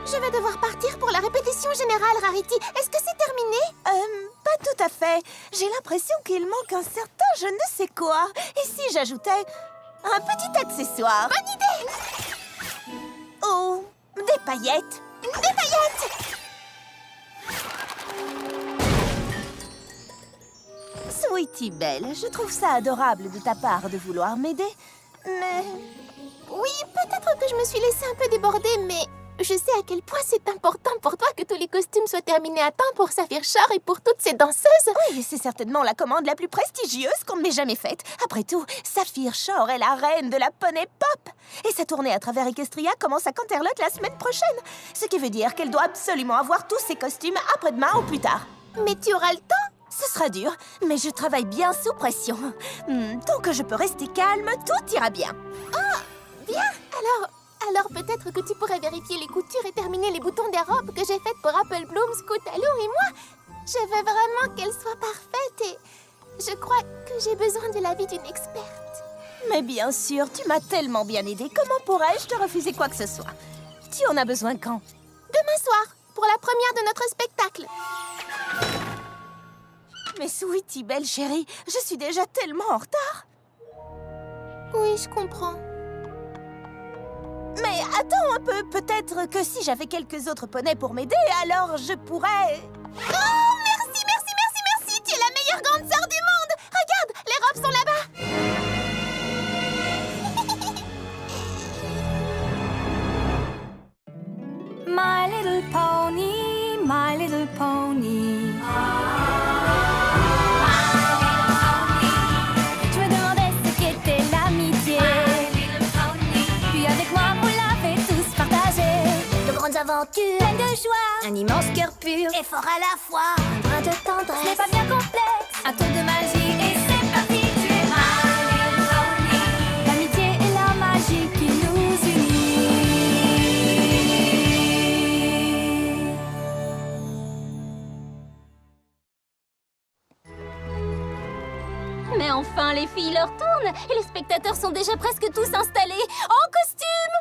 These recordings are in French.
Je vais devoir partir pour la répétition générale, Rarity. Est-ce que c'est terminé? Pas tout à fait. J'ai l'impression qu'il manque un certain je ne sais quoi. Et si j'ajoutais un petit accessoire? Bonne idée! Oh, des paillettes. Des paillettes! Sweetie Belle, je trouve ça adorable de ta part de vouloir m'aider, mais... Oui, peut-être que je me suis laissée un peu déborder, mais je sais à quel point c'est important pour toi que tous les costumes soient terminés à temps pour Saphir Shore et pour toutes ces danseuses. Oui, c'est certainement la commande la plus prestigieuse qu'on m'ait jamais faite. Après tout, Saphir Shore est la reine de la poney pop. Et sa tournée à travers Equestria commence à Canterlot la semaine prochaine. Ce qui veut dire qu'elle doit absolument avoir tous ses costumes après-demain ou plus tard. Mais tu auras le temps? Ce sera dur, mais je travaille bien sous pression. Tant que je peux rester calme, tout ira bien. Oh, bien. Alors peut-être que tu pourrais vérifier les coutures et terminer les boutons des robes que j'ai faites pour Apple Bloom, Scootaloo et moi. Je veux vraiment qu'elles soient parfaites et je crois que j'ai besoin de l'avis d'une experte. Mais bien sûr, tu m'as tellement bien aidée. Comment pourrais-je te refuser quoi que ce soit? Tu en as besoin quand? Demain soir, pour la première de notre spectacle. Mais Sweetie Belle chérie, je suis déjà tellement en retard. Oui, je comprends. Mais attends un peu, peut-être que si j'avais quelques autres poneys pour m'aider, alors je pourrais... Oh, merci, merci, merci, merci. Tu es la meilleure grande sœur du monde. Regarde, les robes sont là-bas. My little pony, my little pony. Je me demandais ce qu'était l'amitié. Puis avec moi, vous l'avez tous partagé. De grandes aventures, Pleine de joie, un immense cœur pur et fort à la fois, un brin de ce n'est tendresse. pas bien complexe. Un tour de magie et c'est parti. Tu es my little pony. L'amitié et la magie qui nous unit. Mais enfin, les filles leur tournent et les spectateurs sont déjà presque tous installés en costume.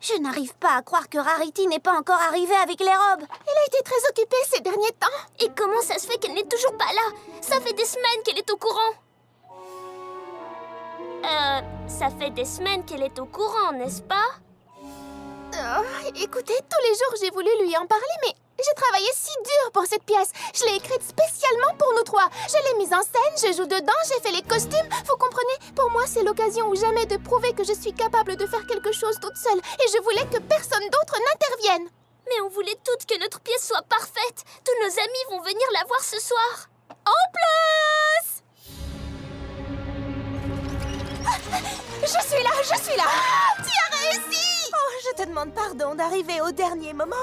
Je n'arrive pas à croire que Rarity n'est pas encore arrivée avec les robes. Elle a été très occupée ces derniers temps. Et comment ça se fait qu'elle n'est toujours pas là? Ça fait des semaines qu'elle est au courant. Ça fait des semaines qu'elle est au courant, n'est-ce pas? Écoutez, tous les jours j'ai voulu lui en parler, mais j'ai travaillé si dur pour cette pièce. Je l'ai écrite spécialement pour nous trois. Je l'ai mise en scène, je joue dedans, j'ai fait les costumes. Vous comprenez? Pour moi, c'est l'occasion ou jamais de prouver que je suis capable de faire quelque chose toute seule. Et je voulais que personne d'autre n'intervienne. Mais on voulait toutes que notre pièce soit parfaite. Tous nos amis vont venir la voir ce soir. En place! Je suis là, je suis là! Tu as réussi! Oh, je te demande pardon d'arriver au dernier moment.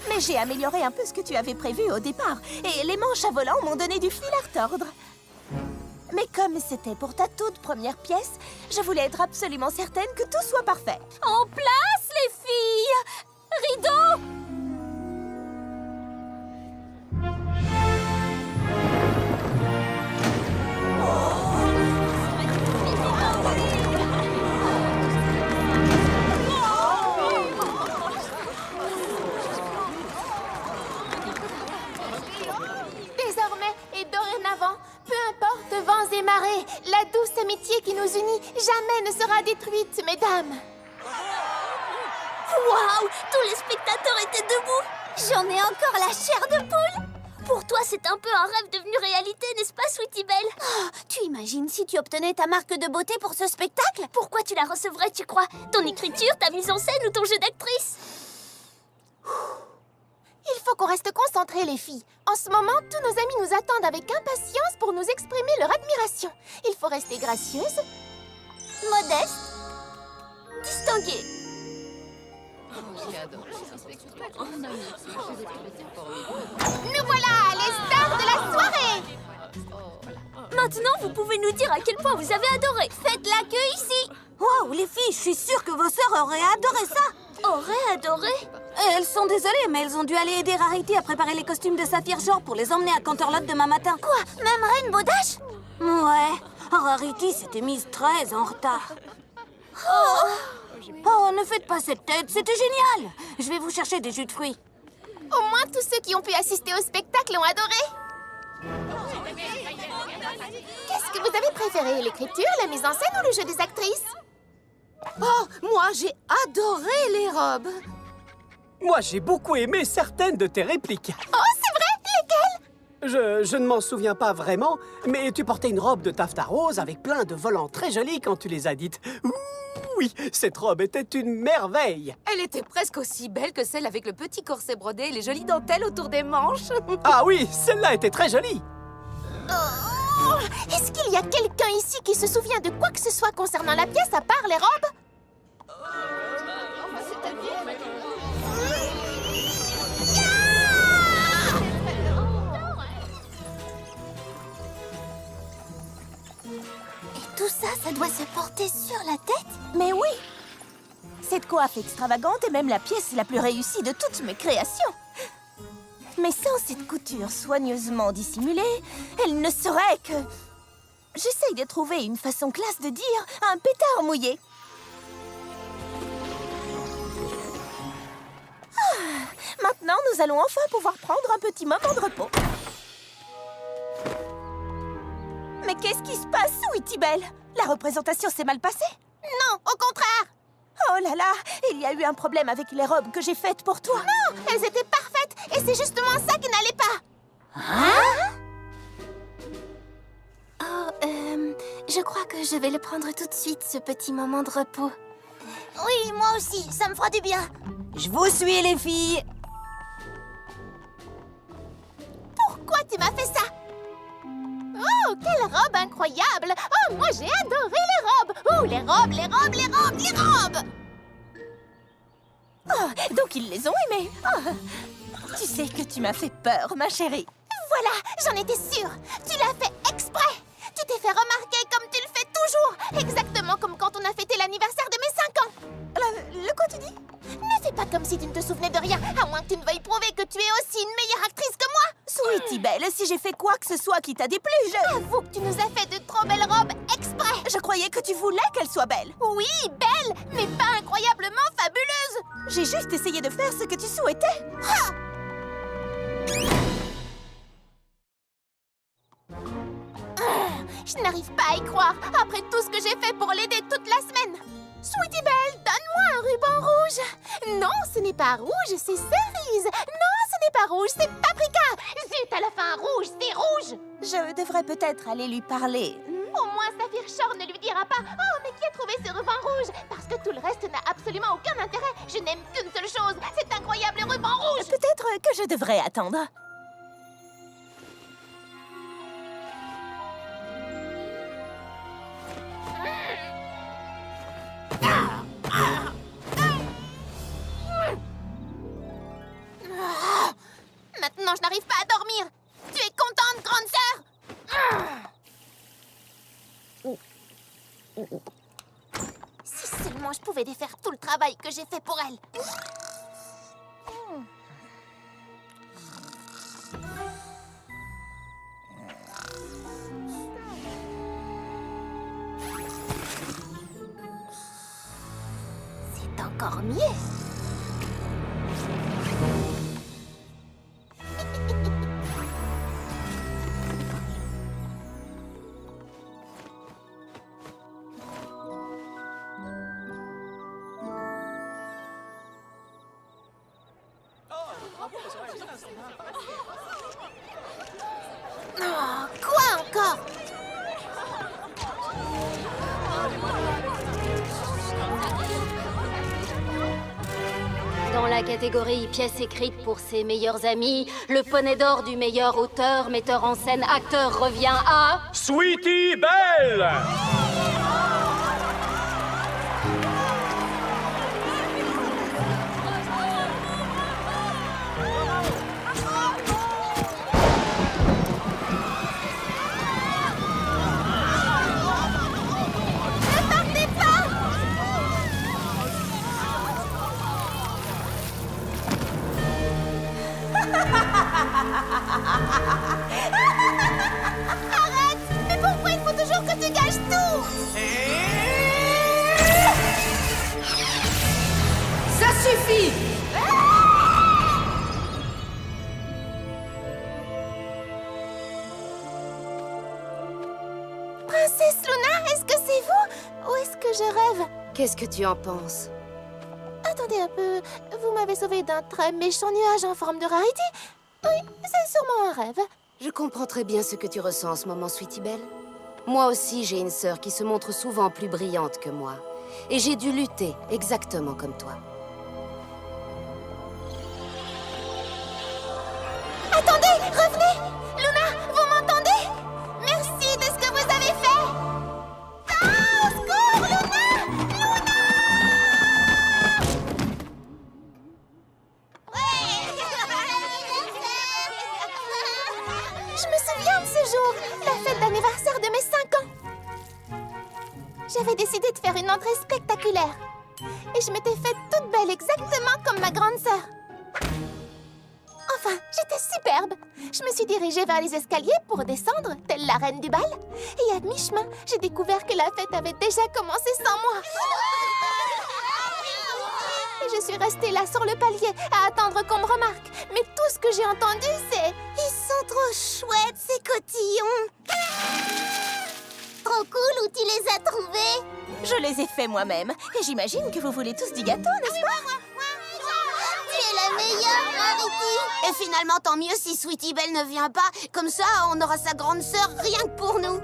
Mais j'ai amélioré un peu ce que tu avais prévu au départ. Et les manches à volant m'ont donné du fil à retordre. Mais comme c'était pour ta toute première pièce, je voulais être absolument certaine que tout soit parfait. En place, les filles! Rideau! Désormais et dorénavant, peu importe vents et marées, la douce amitié qui nous unit jamais ne sera détruite, mesdames. Waouh! Tous les spectateurs étaient debout! J'en ai encore la chair de poule. Pour toi, c'est un peu un rêve devenu réalité, n'est-ce pas, Sweetie Belle? Oh, tu imagines si tu obtenais ta marque de beauté pour ce spectacle? Pourquoi tu la recevrais, tu crois? Ton écriture, ta mise en scène ou ton jeu d'actrice? Il faut qu'on reste concentrés, les filles. En ce moment, tous nos amis nous attendent avec impatience pour nous exprimer leur admiration. Il faut rester gracieuse, Modeste, distinguée. nous voilà, les stars de la soirée. Maintenant, vous pouvez nous dire à quel point vous avez adoré. Faites la queue ici. Wow, les filles, je suis sûre que vos sœurs auraient adoré ça. Aurait adoré? Elles sont désolées, mais elles ont dû aller aider Rarity à préparer les costumes de Saphir Shore pour les emmener à Canterlot demain matin. Quoi? Même Rainbow Dash? Ouais, Rarity s'était mise très en retard. Oh ne faites pas cette tête, c'était génial. Je vais vous chercher des jus de fruits. Au moins, tous ceux qui ont pu assister au spectacle ont adoré. Qu'est-ce que vous avez préféré, l'écriture, la mise en scène ou le jeu des actrices? Oh, moi, j'ai adoré les robes. Moi, j'ai beaucoup aimé certaines de tes répliques. Oh, c'est vrai? Lesquelles? Je ne m'en souviens pas vraiment, mais tu portais une robe de taffetas rose avec plein de volants très jolis quand tu les as dites. Ouh, oui, cette robe était une merveille. Elle était presque aussi belle que celle avec le petit corset brodé et les jolies dentelles autour des manches. Ah oui, celle-là était très jolie. Oh, est-ce qu'il y a quelqu'un ici qui se souvient de quoi que ce soit concernant la pièce à part les robes? Et tout ça, ça doit se porter sur la tête? Mais oui. Cette coiffe extravagante est même la pièce la plus réussie de toutes mes créations. Mais sans cette couture soigneusement dissimulée, elle ne serait que... J'essaye de trouver une façon classe de dire un pétard mouillé. Maintenant, nous allons enfin pouvoir prendre un petit moment de repos. Mais qu'est-ce qui se passe, Sweetie Belle? La représentation s'est mal passée? Non, au contraire. Oh là là, il y a eu un problème avec les robes que j'ai faites pour toi. Non, elles étaient parfaites et c'est justement ça qui n'allait pas. Je crois que je vais le prendre tout de suite, ce petit moment de repos. Oui, moi aussi, ça me fera du bien. Je vous suis, les filles. Pourquoi tu m'as fait ça? Oh, quelle robe incroyable! Oh, moi j'ai adoré les robes! Oh, les robes, les robes, les robes, les robes! Oh, donc ils les ont aimées. Oh. Tu sais que tu m'as fait peur, ma chérie. Voilà, j'en étais sûre! Tu l'as fait exprès! Tu t'es fait remarquer comme tu le fais toujours! Exactement comme quand on a fêté l'anniversaire de mes 5 ans! Le quoi tu dis? Ne fais pas comme si tu ne te souvenais de rien, à moins que tu ne veuilles prouver que tu es aussi une meilleure actrice que moi! Sweetie Belle, si j'ai fait quoi que ce soit qui t'a déplu, Avoue que tu nous as fait de trop belles robes exprès! je croyais que tu voulais qu'elles soient belles. Oui, belles, mais pas incroyablement fabuleuses! J'ai juste essayé de faire ce que tu souhaitais. Je n'arrive pas à y croire, après tout ce que j'ai fait pour l'aider toute la semaine. Sweetie Belle, donne-moi un ruban rouge. Non, ce n'est pas rouge, c'est cerise. Non, ce n'est pas rouge, c'est paprika. Zut, à la fin, rouge, c'est rouge. Je devrais peut-être aller lui parler. Au moins, Saphir Shore ne lui dira pas « Oh, mais qui a trouvé ce ruban rouge ?» Parce que tout le reste n'a absolument aucun intérêt. Je n'aime qu'une seule chose, cet incroyable ruban rouge. Peut-être que je devrais attendre. Maintenant, je n'arrive pas à dormir. Tu es contente, grande sœur? Si seulement je pouvais défaire tout le travail que j'ai fait pour elle. C'est encore mieux. Oh, quoi encore? Dans la catégorie pièce écrite pour ses meilleurs amis, le poney d'or du meilleur auteur, metteur en scène, acteur revient à... Sweetie Belle! Arrête! Mais pourquoi il faut toujours que tu gâches tout? suffit! Princesse Luna, est-ce que c'est vous? Ou est-ce que je rêve? Qu'est-ce que tu en penses? Attendez un peu, vous m'avez sauvé d'un très méchant nuage en forme de Rarity? Oui, c'est sûrement un rêve. Je comprends très bien ce que tu ressens en ce moment, Sweetie Belle. Moi aussi, j'ai une sœur qui se montre souvent plus brillante que moi. Et j'ai dû lutter, exactement comme toi. Attendez, revenez! Luna, vous m'entendez? Merci de ce que vous avez fait! Ah, au secours, Luna! Luna! Je me souviens de ce jour, la fête d'anniversaire de mes 5 ans. J'avais décidé de faire une entrée spectaculaire. Et je m'étais faite toute belle, exactement comme ma grande sœur. Enfin, j'étais superbe. Je me suis dirigée vers les escaliers pour descendre, telle la reine du bal. Et à mi-chemin, j'ai découvert que la fête avait déjà commencé sans moi. Et je suis restée là sur le palier à attendre qu'on me remarque. Mais tout ce que j'ai entendu, c'est... Ils sont trop chouettes, ces cotillons. Trop cool, où tu les as trouvés? Je les ai faits moi-même. Et j'imagine que vous voulez tous du gâteau, n'est-ce pas? Tu es la meilleure, Rarity. Et finalement, tant mieux si Sweetie Belle ne vient pas. Comme ça, on aura sa grande sœur rien que pour nous.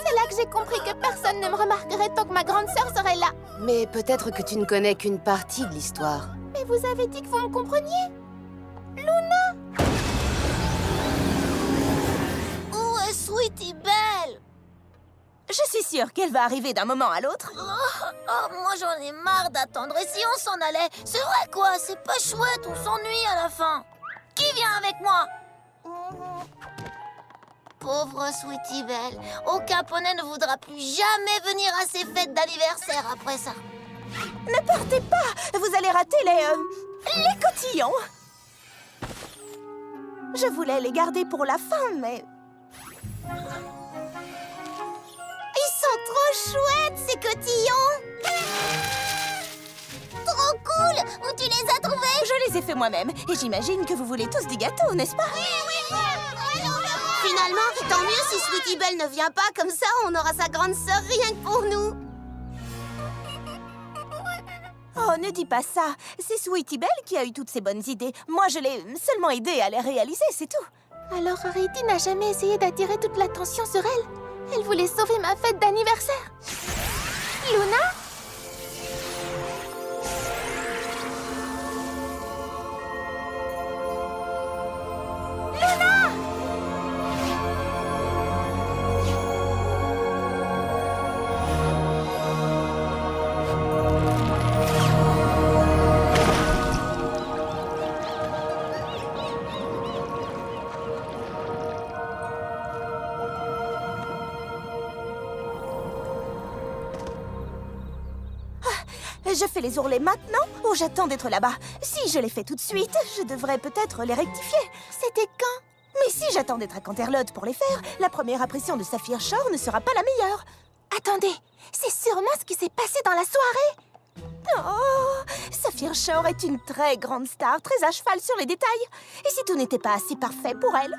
C'est là que j'ai compris que personne ne me remarquerait tant que ma grande sœur serait là. Mais peut-être que tu ne connais qu'une partie de l'histoire. Mais vous avez dit que vous me compreniez. Où est Sweetie Belle? Je suis sûre qu'elle va arriver d'un moment à l'autre. Oh, moi j'en ai marre d'attendre. Et si on s'en allait? C'est vrai quoi, c'est pas chouette, on s'ennuie à la fin. Qui vient avec moi? Pauvre Sweetie Belle, aucun poney ne voudra plus jamais venir à ses fêtes d'anniversaire après ça. Ne partez pas! Vous allez rater les cotillons. Je voulais les garder pour la fin, mais... Ils sont trop chouettes, ces cotillons! Trop cool! Où tu les as trouvés? Je les ai faits moi-même. Et j'imagine que vous voulez tous des gâteaux, n'est-ce pas? Finalement, tant mieux si Sweetie Belle ne vient pas. Comme ça, on aura sa grande sœur rien que pour nous. Oh, ne dis pas ça. C'est Sweetie Belle qui a eu toutes ces bonnes idées. Moi, je l'ai seulement aidée à les réaliser, c'est tout. Alors Rarity n'a jamais essayé d'attirer toute l'attention sur elle. Elle voulait sauver ma fête d'anniversaire. Luna? Je fais les ourlets maintenant ou j'attends d'être là-bas? Si je les fais tout de suite, je devrais peut-être les rectifier. C'était quand? Mais si j'attends d'être à Canterlot pour les faire, la première impression de Saphir Shore ne sera pas la meilleure. Attendez, c'est sûrement ce qui s'est passé dans la soirée. Oh, Saphir Shore est une très grande star, très à cheval sur les détails. Et si tout n'était pas assez parfait pour elle?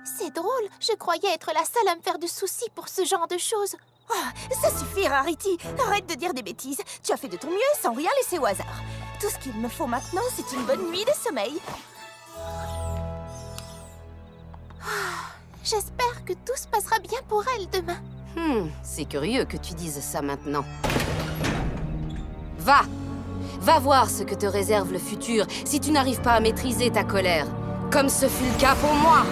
C'est drôle, je croyais être la seule à me faire du souci pour ce genre de choses. Oh, ça suffit, Rarity. Arrête de dire des bêtises. Tu as fait de ton mieux sans rien laisser au hasard. Tout ce qu'il me faut maintenant, c'est une bonne nuit de sommeil. J'espère que tout se passera bien pour elle demain. C'est curieux que tu dises ça maintenant. Va! Va voir ce que te réserve le futur si tu n'arrives pas à maîtriser ta colère. Comme ce fut le cas pour moi.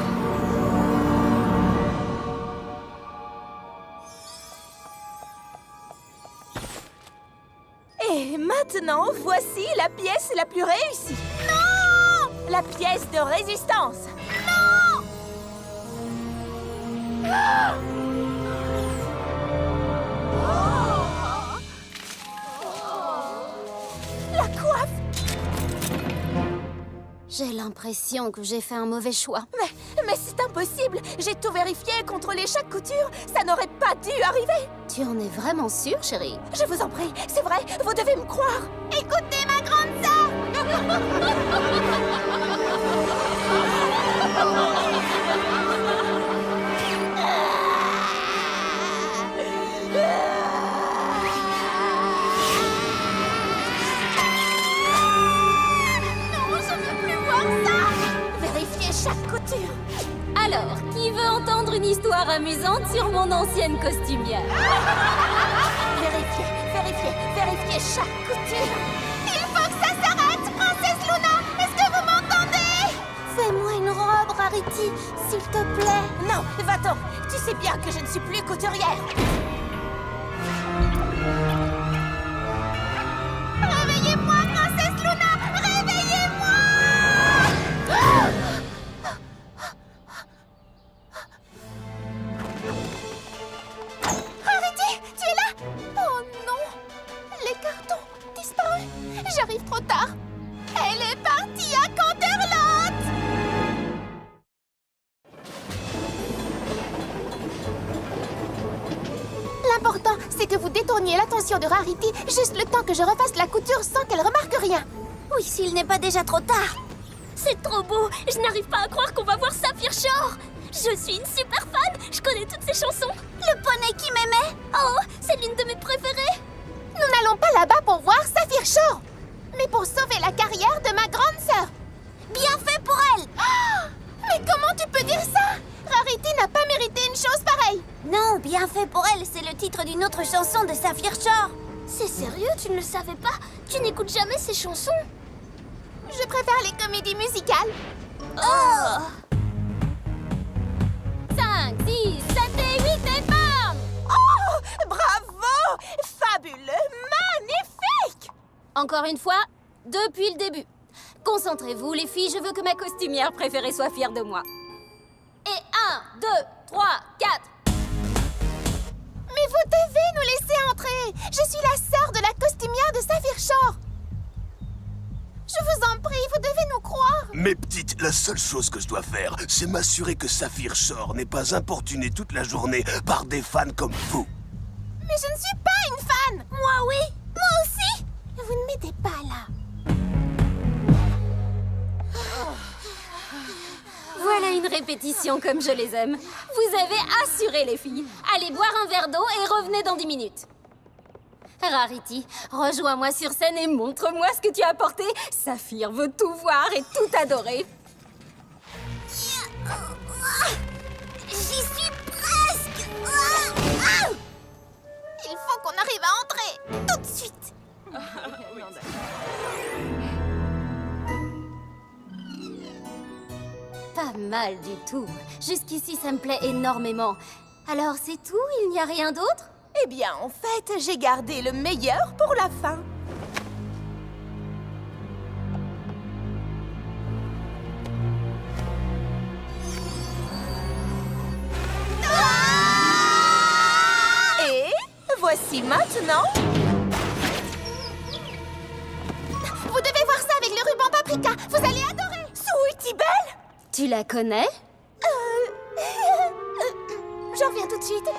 Et maintenant, voici la pièce la plus réussie. Non! La pièce de résistance. Non! Ah! La coiffe. J'ai l'impression que j'ai fait un mauvais choix. Mais c'est impossible. J'ai tout vérifié, contrôlé chaque couture. Ça n'aurait pas dû arriver. Tu Tu en es vraiment sûre, chérie? Je vous en prie, c'est vrai, vous devez me croire. Écoutez ma grande sœur. Non, je ne veux plus voir ça. Vérifiez chaque couture. Alors, qui veut entendre une histoire amusante sur mon ancienne costumière? Vérifiez chaque couture. Il faut que ça s'arrête, princesse Luna. Est-ce que vous m'entendez? Fais-moi une robe, Rarity, s'il te plaît. Non, va-t'en. Tu sais bien que je ne suis plus couturière. Réveillez-moi, princesse Luna. Réveillez-moi. Rarity, tu es là? Oh non! Les cartons disparus! J'arrive trop tard! Elle est partie à Canterlot! L'important, c'est que vous détourniez l'attention de Rarity juste le temps que je refasse la couture sans qu'elle remarque rien. Oui, s'il n'est pas déjà trop tard. C'est trop beau. Je n'arrive pas à croire qu'on va voir Saphir Shore. Je suis une super fan. Je connais toutes ses chansons. Le poney qui m'aimait. Oh, c'est l'une de mes préférées. Nous n'allons pas là-bas pour voir Saphir Shore, mais pour sauver la carrière de ma grande sœur. Bien fait pour elle. Ah! Mais comment tu peux dire ça? Rarity n'a pas mérité une chose pareille. Non, bien fait pour elle, c'est le titre d'une autre chanson de Saphir Shore. C'est sérieux, tu ne le savais pas? Tu n'écoutes jamais ces chansons? Je préfère les comédies musicales. Oh! 5, 6, 7 et 8 et bam! Oh! Bravo! Fabuleux! Magnifique! Encore une fois, depuis le début. Concentrez-vous, les filles, je veux que ma costumière préférée soit fière de moi. Et 1, 2, 3, 4. Mais vous devez nous laisser entrer. Je suis la sœur de la costumière de Saphir Shore. Je vous en prie, vous devez nous croire. Mes petites, la seule chose que je dois faire, c'est m'assurer que Saphir Shore n'est pas importuné toute la journée par des fans comme vous. Mais je ne suis pas une fan. Moi, oui. Moi aussi. Vous ne m'aidez pas là. Voilà une répétition comme je les aime. Vous avez assuré, les filles. Allez boire un verre d'eau et revenez dans 10 minutes. Rarity, rejoins-moi sur scène et montre-moi ce que tu as apporté. Saphir veut tout voir et tout adorer. J'y suis presque. Il faut qu'on arrive à entrer tout de suite. Pas mal du tout. Jusqu'ici, ça me plaît énormément. Alors, c'est tout? Il n'y a rien d'autre? Eh bien, en fait, j'ai gardé le meilleur pour la fin. Et voici maintenant... Vous devez voir ça avec le ruban paprika. Vous allez adorer. Sweetie Belle. Tu la connais? Je reviens tout de suite.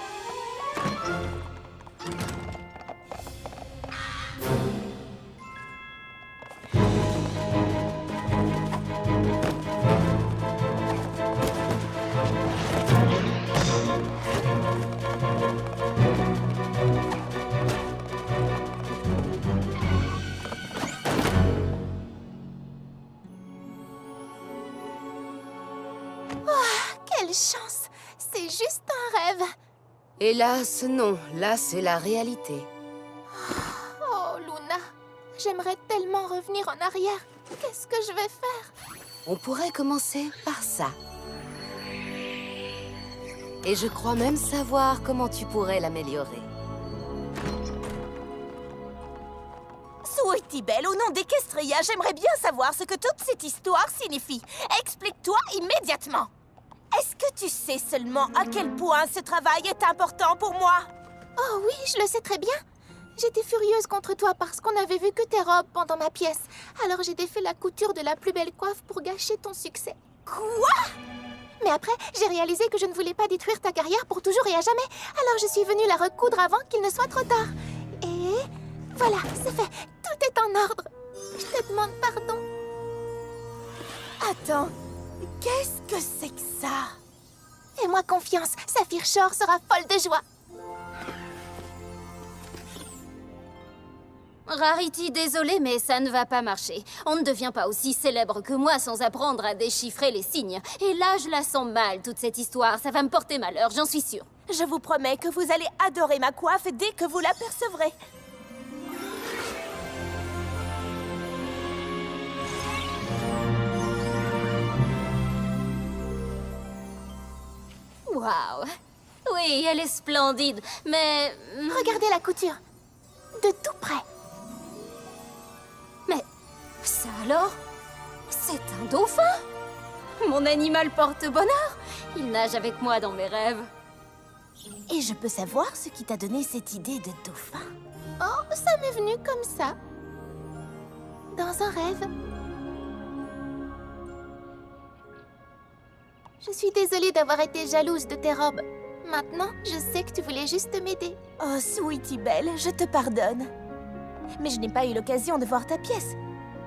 Quelle chance! C'est juste un rêve. Hélas, non. Là, c'est la réalité. Oh, Luna, j'aimerais tellement revenir en arrière. Qu'est-ce que je vais faire? On pourrait commencer par ça. Et je crois même savoir comment tu pourrais l'améliorer. Sweetie Belle, au nom d'Equestria, j'aimerais bien savoir ce que toute cette histoire signifie. Explique-toi immédiatement. Est-ce que tu sais seulement à quel point ce travail est important pour moi? Oh oui, je le sais très bien. J'étais furieuse contre toi parce qu'on avait vu que tes robes pendant ma pièce. Alors j'ai défait la couture de la plus belle coiffe pour gâcher ton succès. Quoi? Mais après, j'ai réalisé que je ne voulais pas détruire ta carrière pour toujours et à jamais. Alors je suis venue la recoudre avant qu'il ne soit trop tard. Et voilà, c'est fait. Tout est en ordre. Je te demande pardon. Attends, qu'est-ce que c'est que ça? Fais-moi confiance, Saphir Shore sera folle de joie. Rarity, désolée, mais ça ne va pas marcher. On ne devient pas aussi célèbre que moi sans apprendre à déchiffrer les signes. Et là, je la sens mal, toute cette histoire. Ça va me porter malheur, j'en suis sûre. Je vous promets que vous allez adorer ma coiffe dès que vous l'apercevrez. Waouh! Oui, elle est splendide, mais... Regardez la couture. De tout près. Mais... ça alors? C'est un dauphin! Mon animal porte bonheur! Il nage avec moi dans mes rêves. Et je peux savoir ce qui t'a donné cette idée de dauphin? Oh, ça m'est venu comme ça. Dans un rêve. Je suis désolée d'avoir été jalouse de tes robes. Maintenant, je sais que tu voulais juste m'aider. Oh, Sweetie Belle, je te pardonne. Mais je n'ai pas eu l'occasion de voir ta pièce.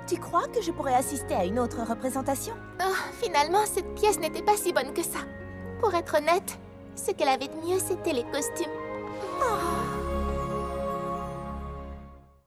Tu crois que je pourrais assister à une autre représentation? Oh, finalement, cette pièce n'était pas si bonne que ça. Pour être honnête, ce qu'elle avait de mieux, c'était les costumes. Oh.